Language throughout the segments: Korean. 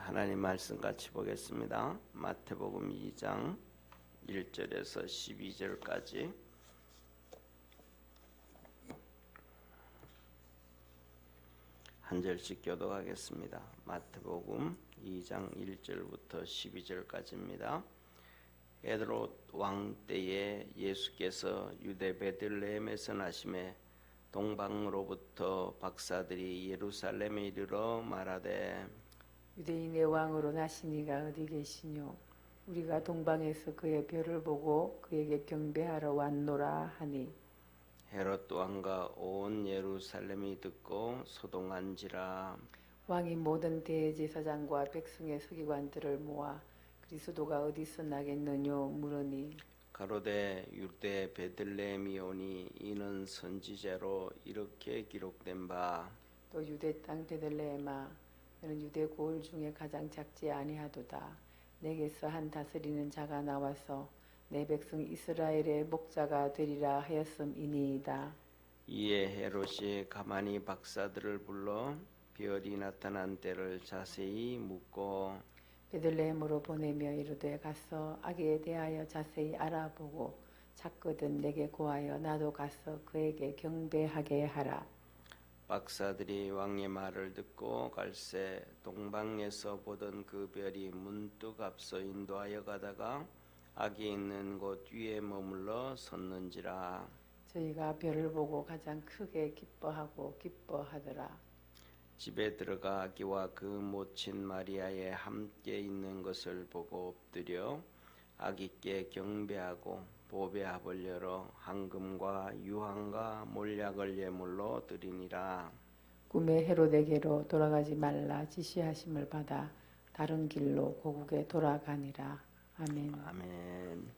하나님 말씀 같이 보겠습니다. 마태복음 2장 1절에서 12절까지 한 절씩 교독하겠습니다. 마태복음 2장 1절부터 12절까지입니다. 헤롯 왕 때에 예수께서 유대 베들레헴에서 나심에 동방으로부터 박사들이 예루살렘에 이르러 말하되 유대인의 왕으로 나신 이가 어디 계시뇨? 우리가 동방에서 그의 별을 보고 그에게 경배하러 왔노라 하니 헤롯 왕과 온 예루살렘이 듣고 소동한지라. 왕이 모든 대제사장과 백성의 서기관들을 모아 그리스도가 어디서 나겠느뇨 물으니 가로되 유대 베들레헴이오니 이는 선지자로 이렇게 기록된 바 또 유대 땅 베들레헴아 너는 유대 고을 중에 가장 작지 아니하도다. 내게서 한 다스리는 자가 나와서 내 백성 이스라엘의 목자가 되리라 하였음이니이다. 이에 헤롯이 가만히 박사들을 불러 별이 나타난 때를 자세히 묻고 베들레헴으로 보내며 이르되 가서 아기에 대하여 자세히 알아보고 찾거든 내게 고하여 나도 가서 그에게 경배하게 하라. 박사들이 왕의 말을 듣고 갈새 동방에서 보던 그 별이 문득 앞서 인도하여 가다가 아기 있는 곳 위에 머물러 섰는지라. 저희가 별을 보고 가장 크게 기뻐하더라. 집에 들어가 아기와 그 모친 마리아에 함께 있는 것을 보고 엎드려 아기께 경배하고 보배합을 열어 황금과 유황과 몰약을 예물로 드리니라. 꿈에 헤롯에게로 돌아가지 말라 지시하심을 받아 다른 길로 고국에 돌아가니라. 아멘. 아멘.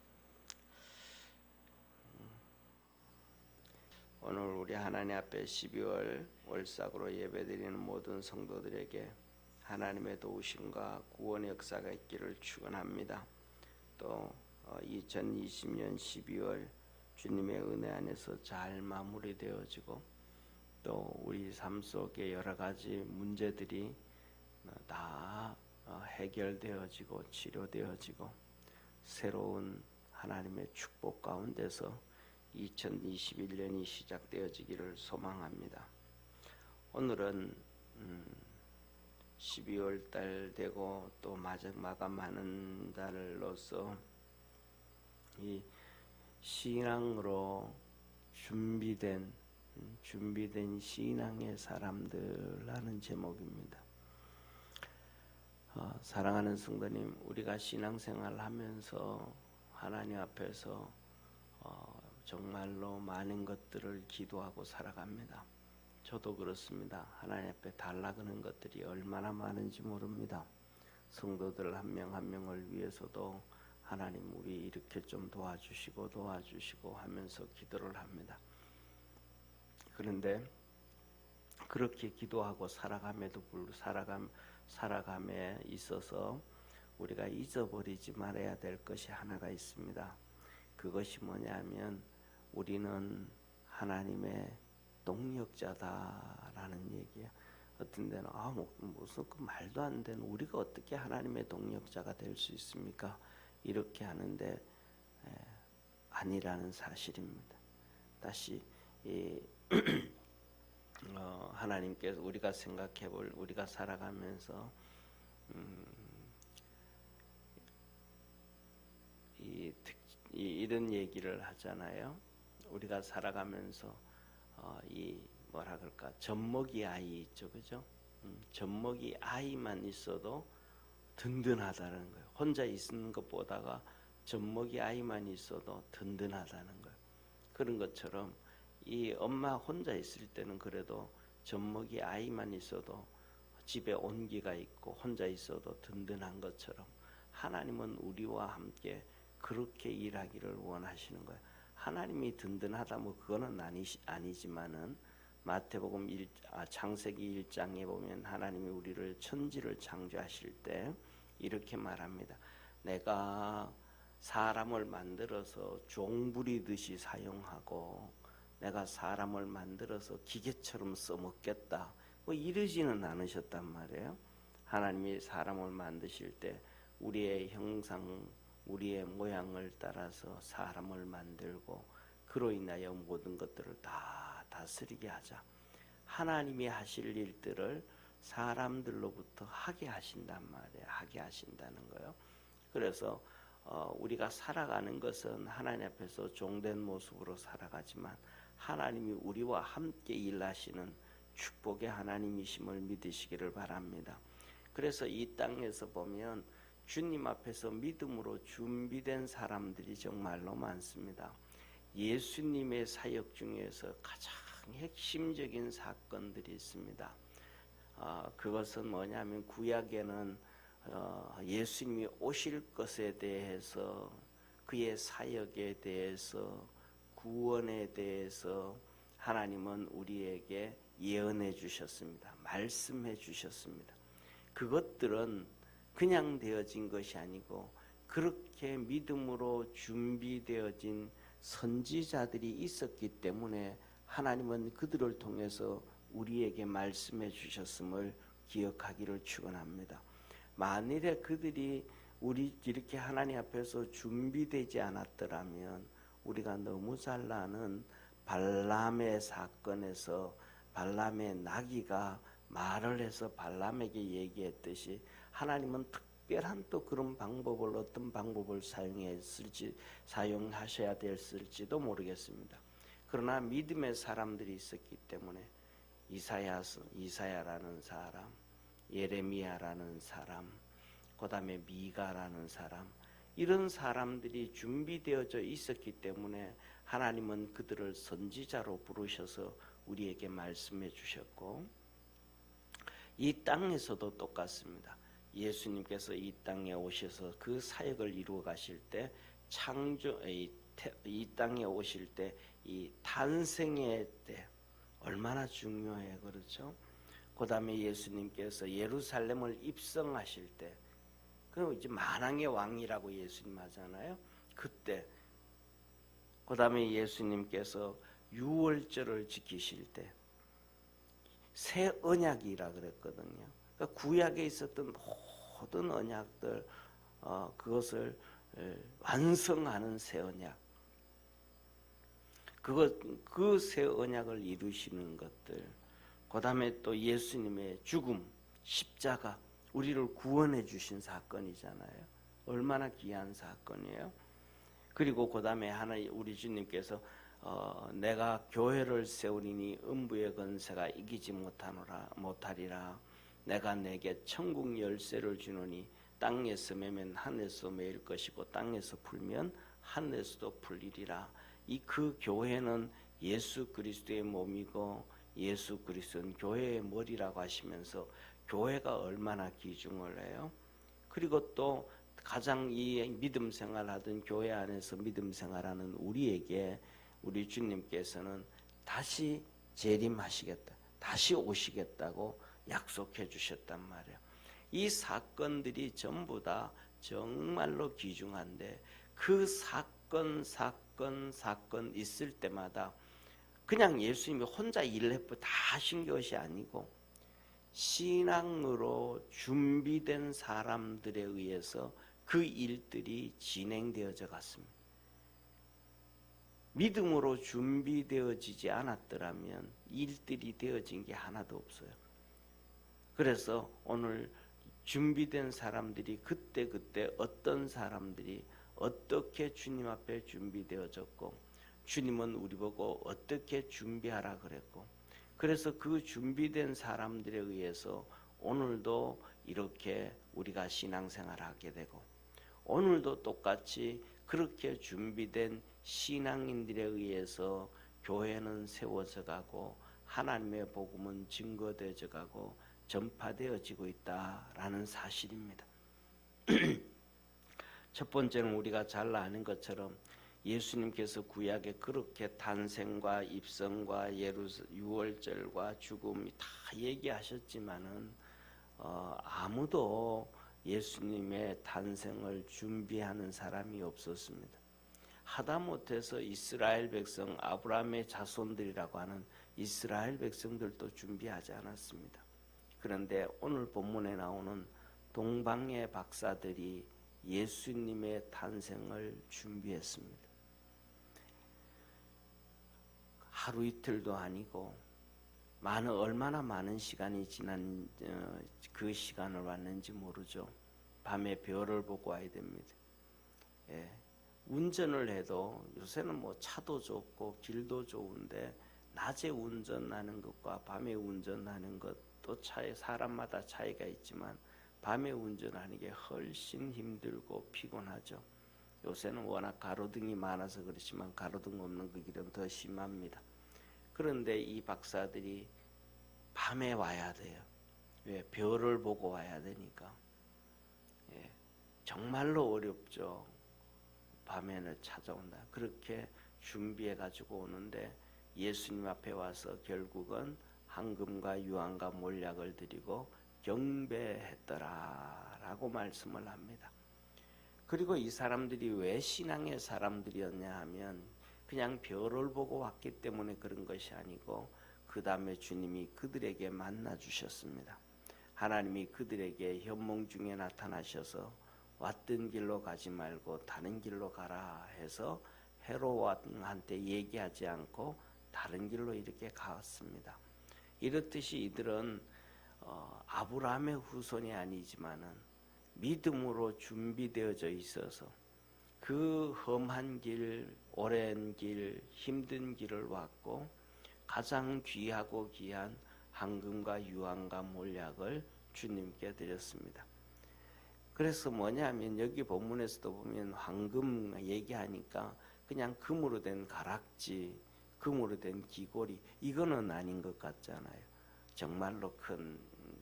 오늘 우리 하나님 앞에 12월 월삭으로 예배드리는 모든 성도들에게 하나님의 도우심과 구원의 역사가 있기를 축원합니다. 또 2020년 12월 주님의 은혜 안에서 잘 마무리되어지고 또 우리 삶 속에 여러 가지 문제들이 다 해결되어지고 치료되어지고 새로운 하나님의 축복 가운데서 2021년이 시작되어지기를 소망합니다. 오늘은 12월 달 되고 또 마감하는 달로서 이 신앙으로 준비된 신앙의 사람들라는 제목입니다. 사랑하는 성도님, 우리가 신앙생활을 하면서 하나님 앞에서 정말로 많은 것들을 기도하고 살아갑니다. 저도 그렇습니다. 하나님 앞에 달라그는 것들이 얼마나 많은지 모릅니다. 성도들 한 명 한 명을 위해서도 하나님 우리 이렇게 좀 도와주시고 하면서 기도를 합니다. 그런데 그렇게 기도하고 살아감에 있어서 우리가 잊어버리지 말아야 될 것이 하나가 있습니다. 그것이 뭐냐면 우리는 하나님의 동력자다라는 얘기야. 어떤 데는 무슨 그 말도 안 되는 우리가 어떻게 하나님의 동력자가 될 수 있습니까? 이렇게 하는데 아니라는 사실입니다. 다시 하나님께서 우리가 생각해볼 우리가 살아가면서 이런 얘기를 하잖아요. 우리가 살아가면서 뭐라 그럴까 젖먹이 아이 있죠, 그죠? 젖먹이 아이만 있어도 든든하다는 거예요. 혼자 있는 것보다가 젖먹이 아이만 있어도 든든하다는 거예요. 그런 것처럼 이 엄마 혼자 있을 때는 그래도 젖먹이 아이만 있어도 집에 온기가 있고 혼자 있어도 든든한 것처럼 하나님은 우리와 함께 그렇게 일하기를 원하시는 거예요. 하나님이 든든하다 그거는 아니지만은 마태복음 창세기 1장에 보면 하나님이 우리를 천지를 창조하실 때 이렇게 말합니다. 내가 사람을 만들어서 종부리듯이 사용하고 내가 사람을 만들어서 기계처럼 써먹겠다 이러지는 않으셨단 말이에요. 하나님이 사람을 만드실 때 우리의 형상, 우리의 모양을 따라서 사람을 만들고 그로 인하여 모든 것들을 다 다스리게 하자. 하나님이 하실 일들을 사람들로부터 하게 하신단 말이에요. 하게 하신다는 거예요. 그래서 우리가 살아가는 것은 하나님 앞에서 종된 모습으로 살아가지만 하나님이 우리와 함께 일하시는 축복의 하나님이심을 믿으시기를 바랍니다. 그래서 이 땅에서 보면 주님 앞에서 믿음으로 준비된 사람들이 정말로 많습니다. 예수님의 사역 중에서 가장 핵심적인 사건들이 있습니다. 그것은 뭐냐면 구약에는 예수님이 오실 것에 대해서, 그의 사역에 대해서, 구원에 대해서 하나님은 우리에게 예언해 주셨습니다. 말씀해 주셨습니다. 그것들은 그냥 되어진 것이 아니고 그렇게 믿음으로 준비되어진 선지자들이 있었기 때문에 하나님은 그들을 통해서 우리에게 말씀해 주셨음을 기억하기를 축원합니다. 만일에 그들이 우리 이렇게 하나님 앞에서 준비되지 않았더라면 우리가 너무 잘 아는 발람의 사건에서 발람의 나귀가 말을 해서 발람에게 얘기했듯이 하나님은 특별한 또 그런 방법을, 어떤 방법을 사용하셔야 됐을지도 모르겠습니다. 그러나 믿음의 사람들이 있었기 때문에 이사야라는 사람, 예레미야라는 사람, 그 다음에 미가라는 사람, 이런 사람들이 준비되어져 있었기 때문에 하나님은 그들을 선지자로 부르셔서 우리에게 말씀해 주셨고, 이 땅에서도 똑같습니다. 예수님께서 이 땅에 오셔서 그 사역을 이루어 가실 때 이 땅에 오실 때 이 탄생의 때 얼마나 중요해요. 그렇죠? 그 다음에 예수님께서 예루살렘을 입성하실 때, 그 이제 만왕의 왕이라고 예수님 하잖아요. 그때, 그 다음에 예수님께서 유월절을 지키실 때 새 언약이라 그랬거든요. 그러니까 구약에 있었던 모든 언약들, 그것을 완성하는 새 언약, 그 새 언약을 이루시는 것들, 그 다음에 또 예수님의 죽음, 십자가, 우리를 구원해 주신 사건이잖아요. 얼마나 귀한 사건이에요. 그리고 그 다음에 우리 주님께서 내가 교회를 세우리니 음부의 권세가 이기지 못하리라. 내가 내게 천국 열쇠를 주노니 땅에서 매면 하늘에서 매일 것이고 땅에서 풀면 하늘에서도 풀리리라. 그 교회는 예수 그리스도의 몸이고 예수 그리스도는 교회의 머리라고 하시면서 교회가 얼마나 귀중을 해요. 그리고 또 가장 이 믿음 생활하던 교회 안에서 믿음 생활하는 우리에게 우리 주님께서는 다시 재림하시겠다, 다시 오시겠다고 약속해 주셨단 말이에요. 이 사건들이 전부 다 정말로 귀중한데 그 사건 있을 때마다 그냥 예수님이 혼자 일을 다 하신 것이 아니고 신앙으로 준비된 사람들에 의해서 그 일들이 진행되어져 갔습니다. 믿음으로 준비되어지지 않았더라면 일들이 되어진 게 하나도 없어요. 그래서 오늘 준비된 사람들이 그때 어떤 사람들이 어떻게 주님 앞에 준비되어졌고, 주님은 우리 보고 어떻게 준비하라 그랬고, 그래서 그 준비된 사람들에 의해서 오늘도 이렇게 우리가 신앙생활을 하게 되고, 오늘도 똑같이 그렇게 준비된 신앙인들에 의해서 교회는 세워져 가고 하나님의 복음은 증거되어져 가고 전파되어지고 있다라는 사실입니다. 첫 번째는 우리가 잘 아는 것처럼 예수님께서 구약에 그렇게 탄생과 입성과 유월절과 죽음이 다 얘기하셨지만은 아무도 예수님의 탄생을 준비하는 사람이 없었습니다. 하다못해서 이스라엘 백성, 아브라함의 자손들이라고 하는 이스라엘 백성들도 준비하지 않았습니다. 그런데 오늘 본문에 나오는 동방의 박사들이 예수님의 탄생을 준비했습니다. 하루 이틀도 아니고 얼마나 많은 시간이 지난 그 시간을 왔는지 모르죠. 밤에 별을 보고 와야 됩니다. 예. 운전을 해도 요새는 뭐 차도 좋고 길도 좋은데 낮에 운전하는 것과 밤에 운전하는 것도 사람마다 차이가 있지만 밤에 운전하는 게 훨씬 힘들고 피곤하죠. 요새는 워낙 가로등이 많아서 그렇지만 가로등 없는 그 길은 더 심합니다. 그런데 이 박사들이 밤에 와야 돼요. 왜? 별을 보고 와야 되니까. 예. 정말로 어렵죠. 밤에는 찾아온다. 그렇게 준비해 가지고 오는데 예수님 앞에 와서 결국은 황금과 유황과 몰약을 드리고 경배했더라라고 말씀을 합니다. 그리고 이 사람들이 왜 신앙의 사람들이었냐 하면 그냥 별을 보고 왔기 때문에 그런 것이 아니고 그 다음에 주님이 그들에게 만나 주셨습니다. 하나님이 그들에게 현몽 중에 나타나셔서 왔던 길로 가지 말고 다른 길로 가라 해서 헤롯 왕한테 얘기하지 않고 다른 길로 이렇게 갔습니다. 이렇듯이 이들은 아브라함의 후손이 아니지만은 믿음으로 준비되어져 있어서 그 험한 길, 오랜 길, 힘든 길을 왔고 가장 귀하고 귀한 황금과 유황과 몰약을 주님께 드렸습니다. 그래서 뭐냐면 여기 본문에서도 보면 황금 얘기하니까 그냥 금으로 된 가락지, 금으로 된 귀고리 이거는 아닌 것 같잖아요. 정말로 큰.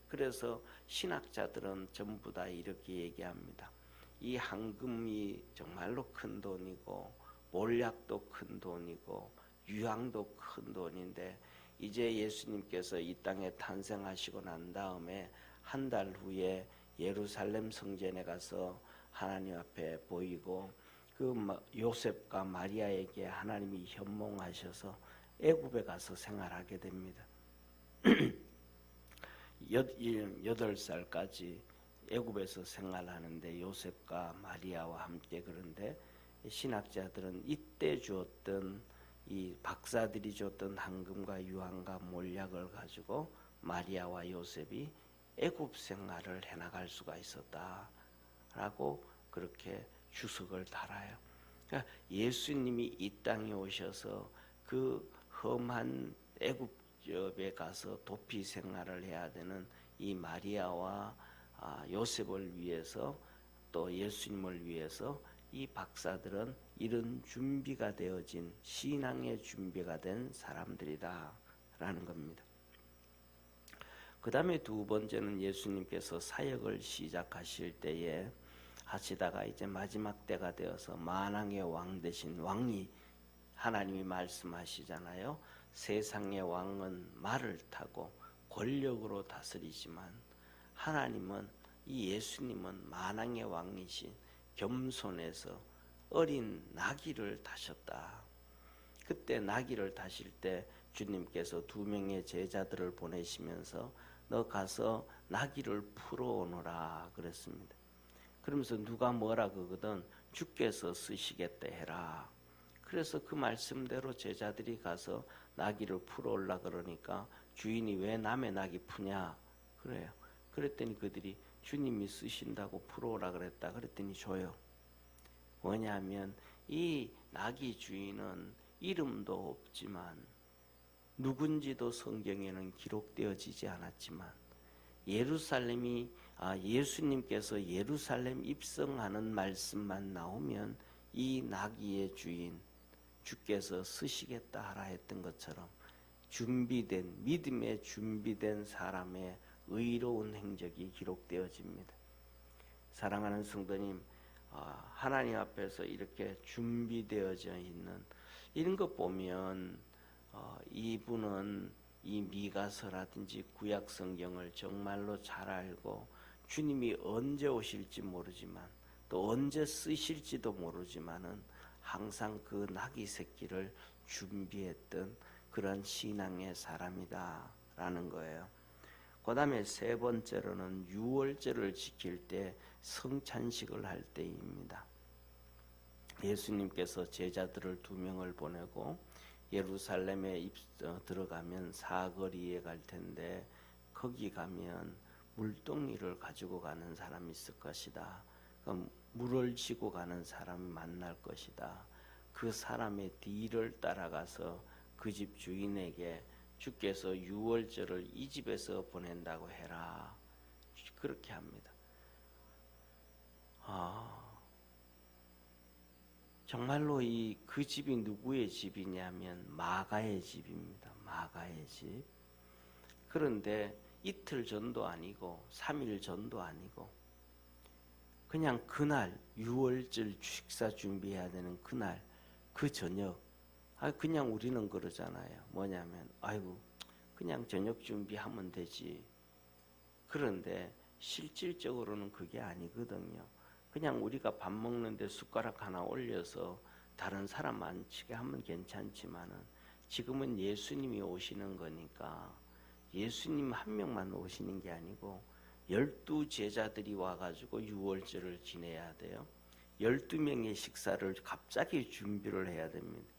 그래서 신학자들은 전부 다 이렇게 얘기합니다. 이 황금이 정말로 큰 돈이고 몰약도 큰 돈이고 유황도 큰 돈인데 이제 예수님께서 이 땅에 탄생하시고 난 다음에 한 달 후에 예루살렘 성전에 가서 하나님 앞에 보이고 그 요셉과 마리아에게 하나님이 현몽하셔서 애굽에 가서 생활하게 됩니다. 8살까지 애굽에서 생활하는데 요셉과 마리아와 함께. 그런데 신학자들은 이때 주었던 이 박사들이 줬던 황금과 유황과 몰약을 가지고 마리아와 요셉이 애굽 생활을 해나갈 수가 있었다라고 그렇게 주석을 달아요. 그러니까 예수님이 이 땅에 오셔서 그 험한 애굽에 가서 도피 생활을 해야 되는 이 마리아와 요셉을 위해서 또 예수님을 위해서 이 박사들은 이런 준비가 되어진 신앙의 준비가 된 사람들이다라는 겁니다. 그 다음에 두 번째는 예수님께서 사역을 시작하실 때에 하시다가 이제 마지막 때가 되어서 만왕의 왕 되신 왕이 하나님이 말씀하시잖아요. 세상의 왕은 말을 타고 권력으로 다스리지만 하나님은 이 예수님은 만왕의 왕이신 겸손해서 어린 나귀를 타셨다. 그때 나귀를 타실 때 주님께서 2명의 제자들을 보내시면서 너 가서 나귀를 풀어오너라 그랬습니다. 그러면서 누가 뭐라 그러거든 주께서 쓰시겠다 해라. 그래서 그 말씀대로 제자들이 가서 나귀를 풀어올라 그러니까 주인이 왜 남의 나귀 푸냐 그래요. 그랬더니 그들이 주님이 쓰신다고 풀어오라 그랬다. 그랬더니 줘요. 뭐냐면 이 나귀 주인은 이름도 없지만 누군지도 성경에는 기록되어지지 않았지만 예수님께서 예루살렘 입성하는 말씀만 나오면 이 나귀의 주인 주께서 쓰시겠다 하라 했던 것처럼 준비된 믿음에 준비된 사람의 의로운 행적이 기록되어집니다. 사랑하는 성도님, 하나님 앞에서 이렇게 준비되어져 있는 이런 것 보면 이분은 이 미가서라든지 구약 성경을 정말로 잘 알고 주님이 언제 오실지 모르지만 또 언제 쓰실지도 모르지만은 항상 그 나귀 새끼를 준비했던 그런 신앙의 사람이다라는 거예요. 그 다음에 세 번째로는 유월절을 지킬 때 성찬식을 할 때입니다. 예수님께서 제자들을 2명을 보내고 예루살렘에 들어가면 사거리에 갈 텐데 거기 가면 물동이를 가지고 가는 사람이 있을 것이다. 그럼 물을 지고 가는 사람이 만날 것이다. 그 사람의 뒤를 따라가서 그 집 주인에게 주께서 유월절을 이 집에서 보낸다고 해라. 그렇게 합니다. 정말로 그 집이 누구의 집이냐면 마가의 집입니다. 마가의 집. 그런데 이틀 전도 아니고 3일 전도 아니고 그냥 그날 유월절 식사 준비해야 되는 그날 그 저녁 그냥 우리는 그러잖아요. 뭐냐면 아이고 그냥 저녁 준비하면 되지. 그런데 실질적으로는 그게 아니거든요. 그냥 우리가 밥 먹는데 숟가락 하나 올려서 다른 사람 안 치게 하면 괜찮지만은 지금은 예수님이 오시는 거니까 예수님 한 명만 오시는 게 아니고 12 제자들이 와가지고 유월절을 지내야 돼요. 12명의 식사를 갑자기 준비를 해야 됩니다.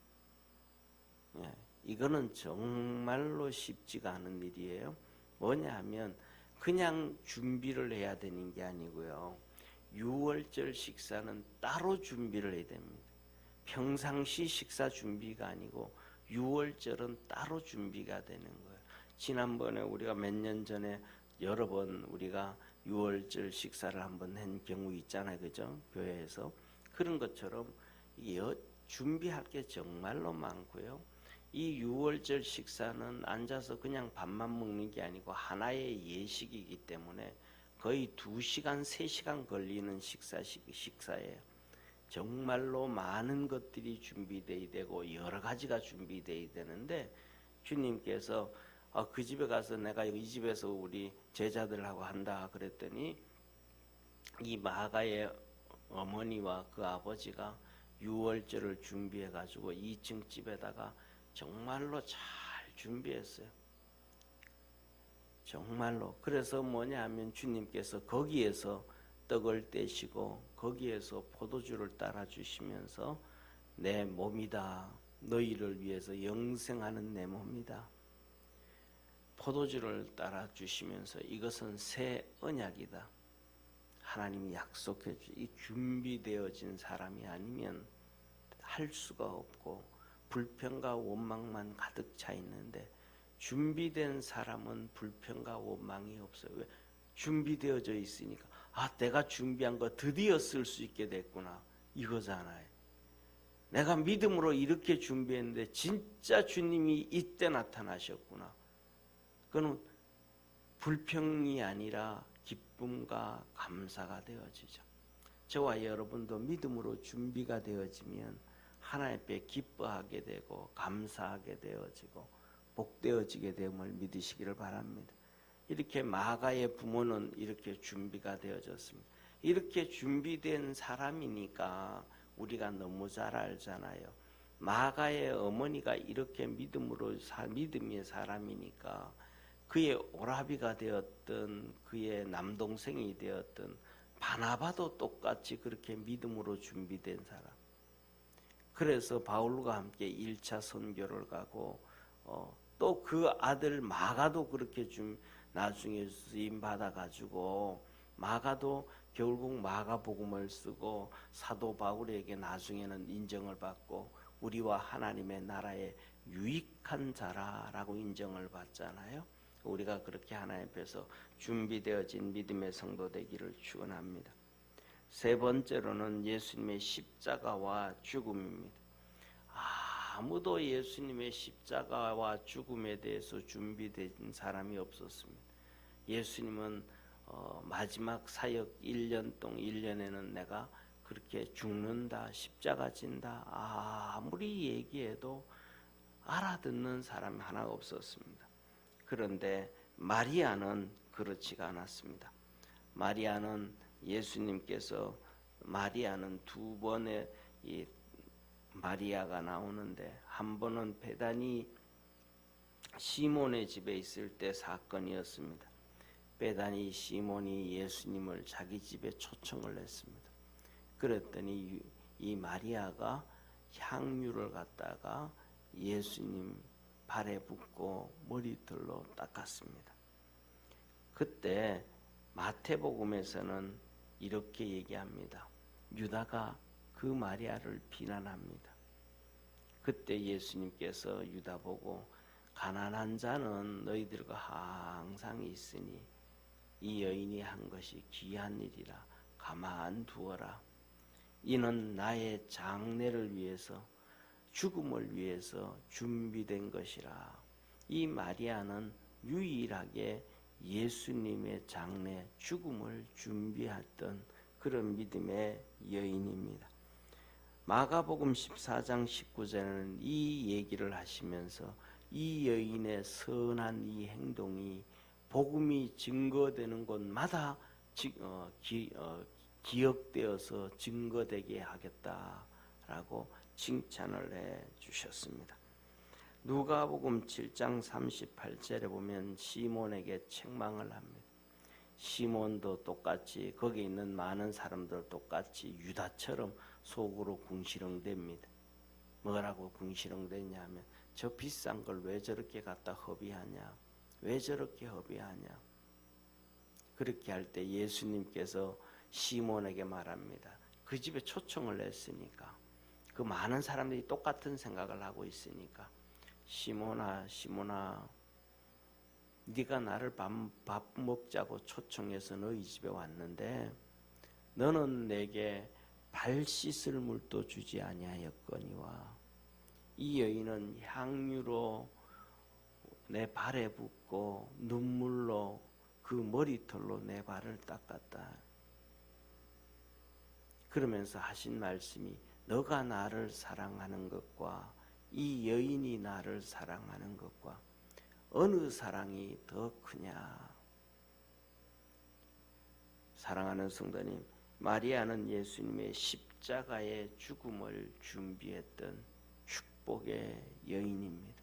예, 이거는 정말로 쉽지가 않은 일이에요. 뭐냐 하면 그냥 준비를 해야 되는 게 아니고요. 유월절 식사는 따로 준비를 해야 됩니다. 평상시 식사 준비가 아니고 유월절은 따로 준비가 되는 거예요. 지난번에 우리가 몇 년 전에 여러 번 우리가 유월절 식사를 한번 한 경우 있잖아요. 그죠? 교회에서. 그런 것처럼 준비할 게 정말로 많고요. 이 유월절 식사는 앉아서 그냥 밥만 먹는 게 아니고 하나의 예식이기 때문에 거의 2시간, 3시간 걸리는 식사예요. 정말로 많은 것들이 준비되어야 되고 여러 가지가 준비되어야 되는데 주님께서 그 집에 가서 내가 이 집에서 우리 제자들하고 한다 그랬더니 이 마가의 어머니와 그 아버지가 유월절을 준비해 가지고 2층 집에다가 정말로 잘 준비했어요. 정말로. 그래서 뭐냐 하면 주님께서 거기에서 떡을 떼시고 거기에서 포도주를 따라 주시면서 내 몸이다. 너희를 위해서 영생하는 내 몸이다. 포도주를 따라 주시면서 이것은 새 언약이다. 하나님이 약속해 이 준비되어진 사람이 아니면 할 수가 없고 불평과 원망만 가득 차 있는데 준비된 사람은 불평과 원망이 없어요. 왜? 준비되어져 있으니까 내가 준비한 거 드디어 쓸 수 있게 됐구나 이거잖아요. 내가 믿음으로 이렇게 준비했는데 진짜 주님이 이때 나타나셨구나. 그건 불평이 아니라 기쁨과 감사가 되어지죠. 저와 여러분도 믿음으로 준비가 되어지면 하나님 앞에 기뻐하게 되고 감사하게 되어지고 복되어지게 됨을 믿으시기를 바랍니다. 이렇게 마가의 부모는 이렇게 준비가 되어졌습니다. 이렇게 준비된 사람이니까 우리가 너무 잘 알잖아요. 마가의 어머니가 이렇게 믿음의 사람이니까 그의 오라비가 되었던 그의 남동생이 되었던 바나바도 똑같이 그렇게 믿음으로 준비된 사람. 그래서 바울과 함께 1차 선교를 가고 또 그 아들 마가도 그렇게 나중에 쓰임 받아가지고 마가도 결국 마가복음을 쓰고 사도 바울에게 나중에는 인정을 받고 우리와 하나님의 나라에 유익한 자라라고 인정을 받잖아요. 우리가 그렇게 하나님 앞에서 준비되어진 믿음의 성도 되기를 축원합니다. 세 번째로는 예수님의 십자가와 죽음입니다. 아무도 예수님의 십자가와 죽음에 대해서 준비된 사람이 없었습니다. 예수님은 마지막 사역 1년에는 내가 그렇게 죽는다, 십자가 진다 아무리 얘기해도 알아듣는 사람이 하나 없었습니다. 그런데 마리아는 그렇지가 않았습니다. 마리아는 두 번의 이 마리아가 나오는데 한 번은 베다니 시몬의 집에 있을 때 사건이었습니다. 베다니 시몬이 예수님을 자기 집에 초청을 했습니다. 그랬더니 이 마리아가 향유를 갖다가 예수님 발에 붓고 머리털로 닦았습니다. 그때 마태복음에서는 이렇게 얘기합니다. 유다가 그 마리아를 비난합니다. 그때 예수님께서 유다 보고 가난한 자는 너희들과 항상 있으니 이 여인이 한 것이 귀한 일이라 가만 두어라. 이는 나의 장례를 위해서 죽음을 위해서 준비된 것이라. 이 마리아는 유일하게 예수님의 장례 죽음을 준비했던 그런 믿음의 여인입니다. 마가복음 14장 19절에는 이 얘기를 하시면서 이 여인의 선한 이 행동이 복음이 증거되는 곳마다 기억되어서 증거되게 하겠다라고 칭찬을 해 주셨습니다. 누가복음 7장 38절에 보면 시몬에게 책망을 합니다. 시몬도 똑같이 거기 있는 많은 사람들 똑같이 유다처럼 속으로 궁시렁댑니다. 뭐라고 궁시렁댔냐 하면 저 비싼 걸 왜 저렇게 갖다 허비하냐, 왜 저렇게 허비하냐. 그렇게 할 때 예수님께서 시몬에게 말합니다. 그 집에 초청을 했으니까, 그 많은 사람들이 똑같은 생각을 하고 있으니까, 시몬아 네가 나를 밥 먹자고 초청해서 너희 집에 왔는데 너는 내게 발 씻을 물도 주지 아니하였거니와 이 여인은 향유로 내 발에 붓고 눈물로 그 머리털로 내 발을 닦았다. 그러면서 하신 말씀이 너가 나를 사랑하는 것과 이 여인이 나를 사랑하는 것과 어느 사랑이 더 크냐. 사랑하는 성도님, 마리아는 예수님의 십자가의 죽음을 준비했던 축복의 여인입니다.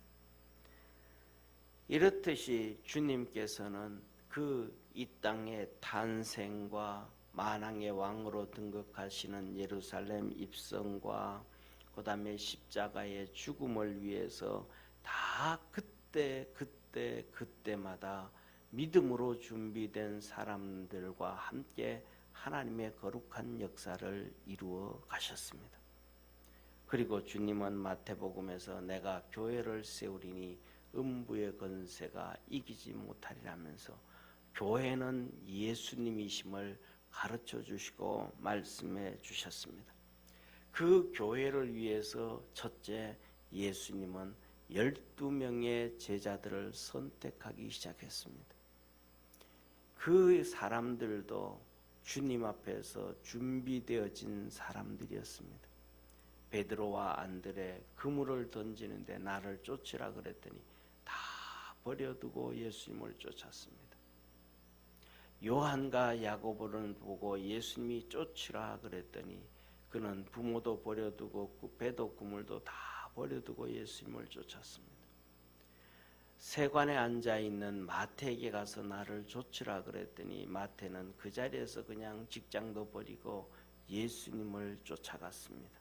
이렇듯이 주님께서는 그 이 땅의 탄생과 만왕의 왕으로 등극하시는 예루살렘 입성과 그 다음에 십자가의 죽음을 위해서 다 그때마다 믿음으로 준비된 사람들과 함께 하나님의 거룩한 역사를 이루어 가셨습니다. 그리고 주님은 마태복음에서 내가 교회를 세우리니 음부의 권세가 이기지 못하리라면서 교회는 예수님이심을 가르쳐 주시고 말씀해 주셨습니다. 그 교회를 위해서 첫째 예수님은 12명의 제자들을 선택하기 시작했습니다. 그 사람들도 주님 앞에서 준비되어진 사람들이었습니다. 베드로와 안드레 그물을 던지는데 나를 쫓으라 그랬더니 다 버려두고 예수님을 쫓았습니다. 요한과 야고보를 보고 예수님이 쫓으라 그랬더니 그는 부모도 버려두고 배도 그물도 다 버려두고 예수님을 쫓았습니다. 세관에 앉아있는 마태에게 가서 나를 쫓으라 그랬더니 마태는 그 자리에서 그냥 직장도 버리고 예수님을 쫓아갔습니다.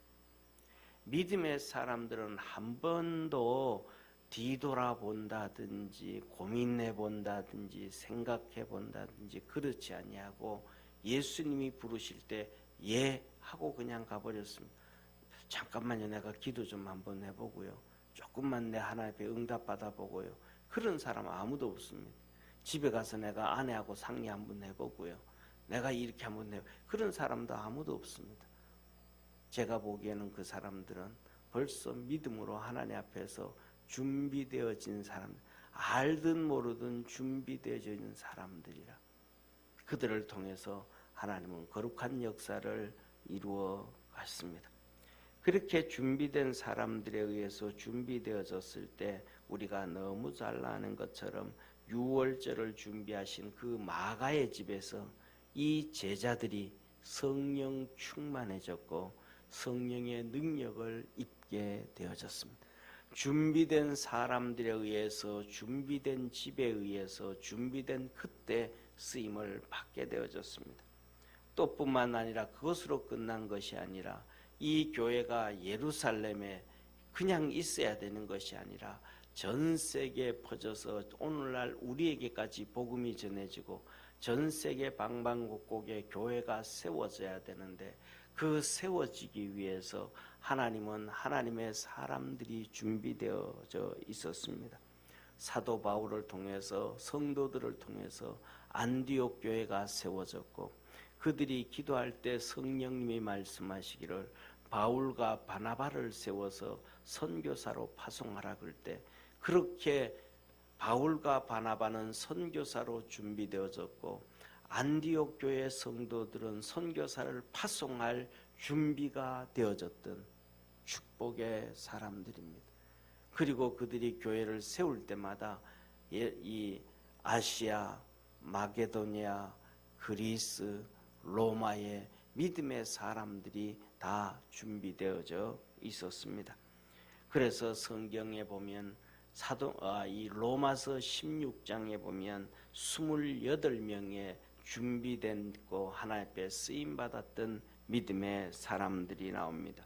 믿음의 사람들은 한 번도 뒤돌아본다든지 고민해본다든지 생각해본다든지 그렇지 아니하고 예수님이 부르실 때 예 하고 그냥 가버렸습니다. 잠깐만요, 내가 기도 좀 한번 해보고요, 조금만 내 하나님 앞에 응답 받아보고요. 그런 사람 아무도 없습니다. 집에 가서 내가 아내하고 상의 한번 해보고요, 내가 이렇게 한번 해보고 그런 사람도 아무도 없습니다. 제가 보기에는 그 사람들은 벌써 믿음으로 하나님 앞에서 준비되어진 사람, 알든 모르든 준비되어진 사람들이라. 그들을 통해서 하나님은 거룩한 역사를 이루어 갔습니다. 그렇게 준비된 사람들에 의해서 준비되어졌을 때 우리가 너무 잘 아는 것처럼 유월절을 준비하신 그 마가의 집에서 이 제자들이 성령 충만해졌고 성령의 능력을 입게 되어졌습니다. 준비된 사람들에 의해서, 준비된 집에 의해서, 준비된 그때 쓰임을 받게 되어졌습니다. 또 뿐만 아니라 그것으로 끝난 것이 아니라 이 교회가 예루살렘에 그냥 있어야 되는 것이 아니라 전 세계에 퍼져서 오늘날 우리에게까지 복음이 전해지고 전 세계 방방곡곡에 교회가 세워져야 되는데, 그 세워지기 위해서 하나님은 하나님의 사람들이 준비되어져 있었습니다. 사도 바울을 통해서, 성도들을 통해서 안디옥 교회가 세워졌고, 그들이 기도할 때 성령님이 말씀하시기를 바울과 바나바를 세워서 선교사로 파송하라 그럴 때, 그렇게 바울과 바나바는 선교사로 준비되어졌고, 안디옥 교회 성도들은 선교사를 파송할 준비가 되어졌던 축복의 사람들입니다. 그리고 그들이 교회를 세울 때마다 이 아시아, 마게도니아, 그리스, 로마의 믿음의 사람들이 다 준비되어져 있었습니다. 그래서 성경에 보면 이 로마서 16장에 보면 28명의 준비된고 하나님 앞에 쓰임 받았던 믿음의 사람들이 나옵니다.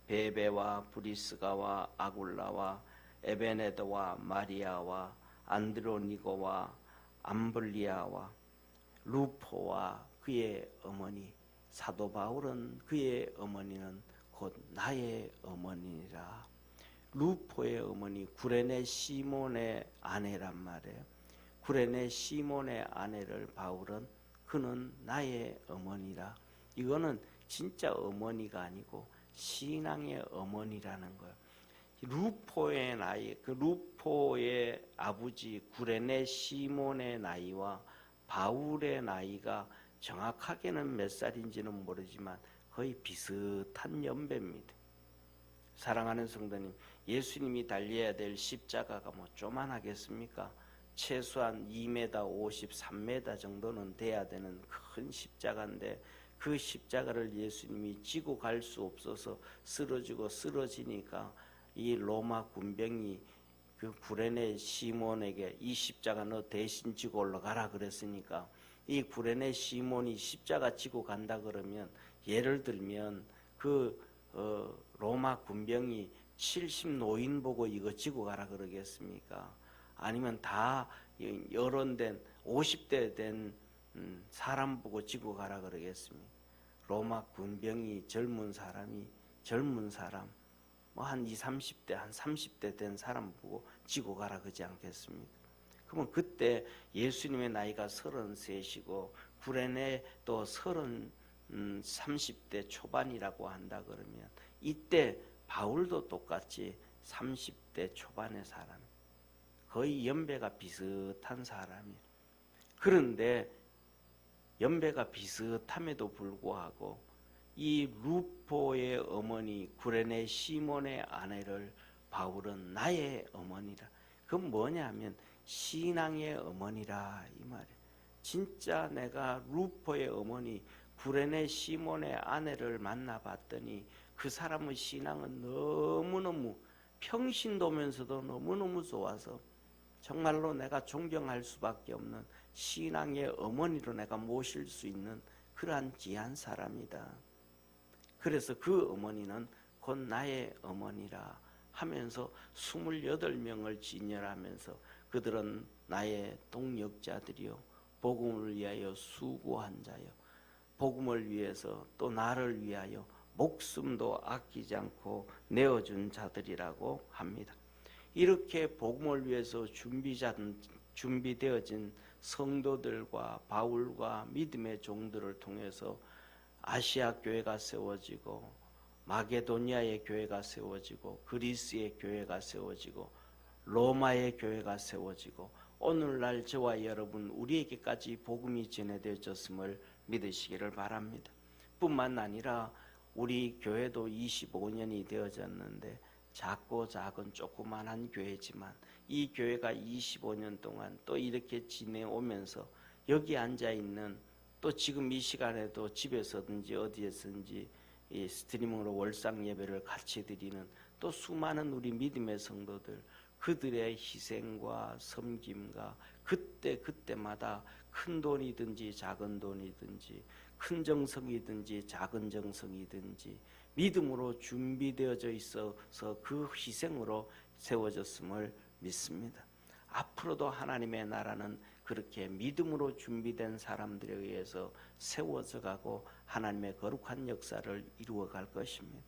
베베와 브리스가와 아굴라와 에베네도와 마리아와 안드로니고와 암블리아와 루포와 그의 어머니, 사도 바울은 그의 어머니는 곧 나의 어머니라. 루포의 어머니 구레네 시몬의 아내란 말이에요. 구레네 시몬의 아내를 바울은 그는 나의 어머니라. 이거는 진짜 어머니가 아니고 신앙의 어머니라는 거예요. 루포의 나이, 그 루포의 아버지 구레네 시몬의 나이와 바울의 나이가 정확하게는 몇 살인지는 모르지만 거의 비슷한 연배입니다. 사랑하는 성도님, 예수님이 달려야 될 십자가가 뭐 쪼만하겠습니까? 최소한 2m 53m 정도는 돼야 되는 큰 십자가인데, 그 십자가를 예수님이 지고 갈 수 없어서 쓰러지고 쓰러지니까 이 로마 군병이 그 구레네 시몬에게 이 십자가 너 대신 지고 올라가라 그랬으니까, 이 구레네 시몬이 십자가 지고 간다 그러면, 예를 들면 로마 군병이 70 노인 보고 이거 지고 가라 그러겠습니까? 아니면 다 여론된 50대 된 사람 보고 지고 가라 그러겠습니까? 로마 군병이 젊은 사람 뭐 한 20, 30대 한 30대 된 사람 보고 지고 가라 그러지 않겠습니까? 그러면 그때 예수님의 나이가 33이고 구레네 또 30대 초반이라고 한다 그러면, 이때 바울도 똑같이 30대 초반의 사람, 거의 연배가 비슷한 사람이에요. 그런데 연배가 비슷함에도 불구하고 이 루포의 어머니 구레네 시몬의 아내를 바울은 나의 어머니라. 그건 뭐냐 하면 신앙의 어머니라 이 말이에요. 진짜 내가 루포의 어머니 구레네 시몬의 아내를 만나봤더니 그 사람의 신앙은 너무너무 평신도면서도 너무너무 좋아서 정말로 내가 존경할 수밖에 없는 신앙의 어머니로 내가 모실 수 있는 그러한 귀한 사람이다. 그래서 그 어머니는 곧 나의 어머니라 하면서 28명을 진열하면서 그들은 나의 동역자들이요 복음을 위하여 수고한 자요 복음을 위해서 또 나를 위하여 목숨도 아끼지 않고 내어준 자들이라고 합니다. 이렇게 복음을 위해서 준비되어진 성도들과 바울과 믿음의 종들을 통해서 아시아 교회가 세워지고 마게도니아의 교회가 세워지고 그리스의 교회가 세워지고 로마의 교회가 세워지고 오늘날 저와 여러분 우리에게까지 복음이 전해되어졌음을 믿으시기를 바랍니다. 뿐만 아니라 우리 교회도 25년이 되어졌는데 작고 작은 조그만한 교회지만 이 교회가 25년 동안 또 이렇게 지내오면서 여기 앉아있는 또 지금 이 시간에도 집에서든지 어디에서든지 이 스트리밍으로 월상 예배를 같이 드리는 또 수많은 우리 믿음의 성도들, 그들의 희생과 섬김과 그때마다 큰 돈이든지 작은 돈이든지 큰 정성이든지 작은 정성이든지 믿음으로 준비되어져 있어서 그 희생으로 세워졌음을 믿습니다. 앞으로도 하나님의 나라는 그렇게 믿음으로 준비된 사람들에 의해서 세워져 가고 하나님의 거룩한 역사를 이루어 갈 것입니다.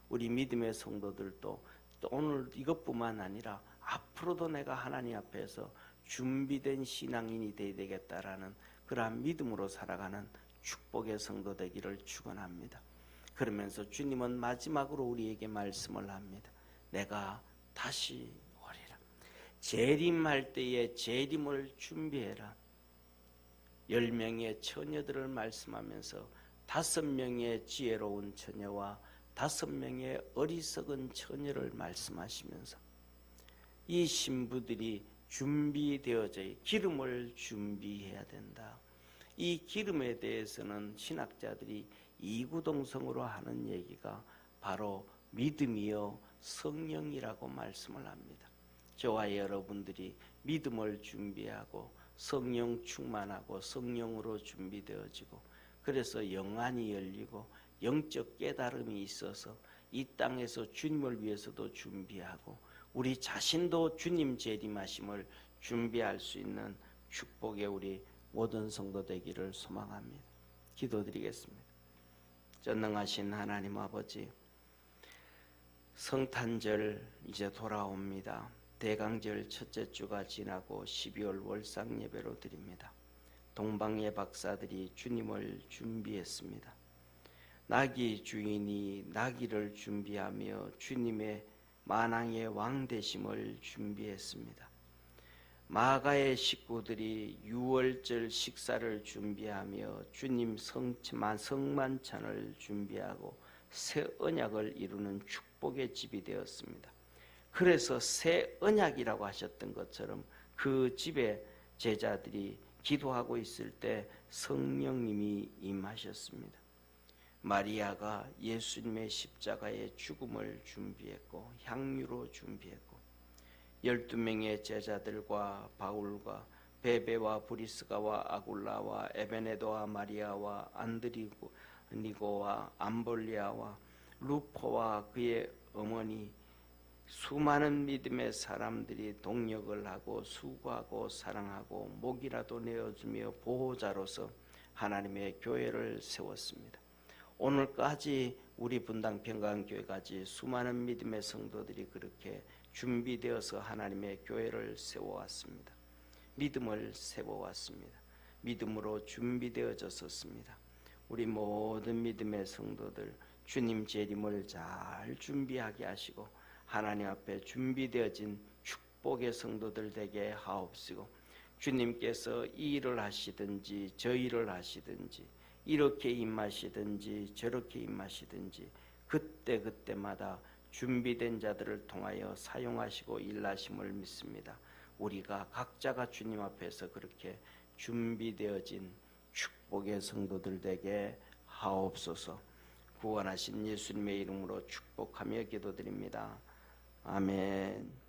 우리 믿음의 성도들도 또 오늘 이것뿐만 아니라 앞으로도 내가 하나님 앞에서 준비된 신앙인이 되어야 되겠다라는 그러한 믿음으로 살아가는 축복의 성도 되기를 축원합니다. 그러면서 주님은 마지막으로 우리에게 말씀을 합니다. 내가 다시 오리라. 재림할 때에 재림을 준비해라. 10명의 처녀들을 말씀하면서 5명의 지혜로운 처녀와 5명의 어리석은 처녀를 말씀하시면서 이 신부들이 준비되어져 기름을 준비해야 된다. 이 기름에 대해서는 신학자들이 이구동성으로 하는 얘기가 바로 믿음이요 성령이라고 말씀을 합니다. 저와 여러분들이 믿음을 준비하고 성령 충만하고 성령으로 준비되어지고 그래서 영안이 열리고 영적 깨달음이 있어서 이 땅에서 주님을 위해서도 준비하고 우리 자신도 주님 재림하심을 준비할 수 있는 축복의 우리 모든 성도 되기를 소망합니다. 기도드리겠습니다. 전능하신 하나님 아버지, 성탄절 이제 돌아옵니다. 대강절 첫째 주가 지나고 12월 월상 예배로 드립니다. 동방예 박사들이 주님을 준비했습니다. 나귀 주인이 나귀를 준비하며 주님의 만왕의 왕 되심을 준비했습니다. 마가의 식구들이 유월절 식사를 준비하며 주님 성만찬을 준비하고 새 언약을 이루는 축복의 집이 되었습니다. 그래서 새 언약이라고 하셨던 것처럼 그 집에 제자들이 기도하고 있을 때 성령님이 임하셨습니다. 마리아가 예수님의 십자가의 죽음을 준비했고 향유로 준비했고 12명의 제자들과 바울과 베베와 브리스가와 아굴라와 에베네도와 마리아와 안드리고와 암볼리아와 루포와 그의 어머니 수많은 믿음의 사람들이 동력을 하고 수고하고 사랑하고 목이라도 내어주며 보호자로서 하나님의 교회를 세웠습니다. 오늘까지 우리 분당 평강교회까지 수많은 믿음의 성도들이 그렇게 준비되어서 하나님의 교회를 세워왔습니다. 믿음을 세워왔습니다. 믿음으로 준비되어졌었습니다. 우리 모든 믿음의 성도들 주님 재림을 잘 준비하게 하시고 하나님 앞에 준비되어진 축복의 성도들 되게 하옵시고 주님께서 이 일을 하시든지 저 일을 하시든지 이렇게 임하시든지 저렇게 임하시든지 그때마다 준비된 자들을 통하여 사용하시고 일하심을 믿습니다. 우리가 각자가 주님 앞에서 그렇게 준비되어진 축복의 성도들 되게 하옵소서. 구원하신 예수님의 이름으로 축복하며 기도드립니다. 아멘.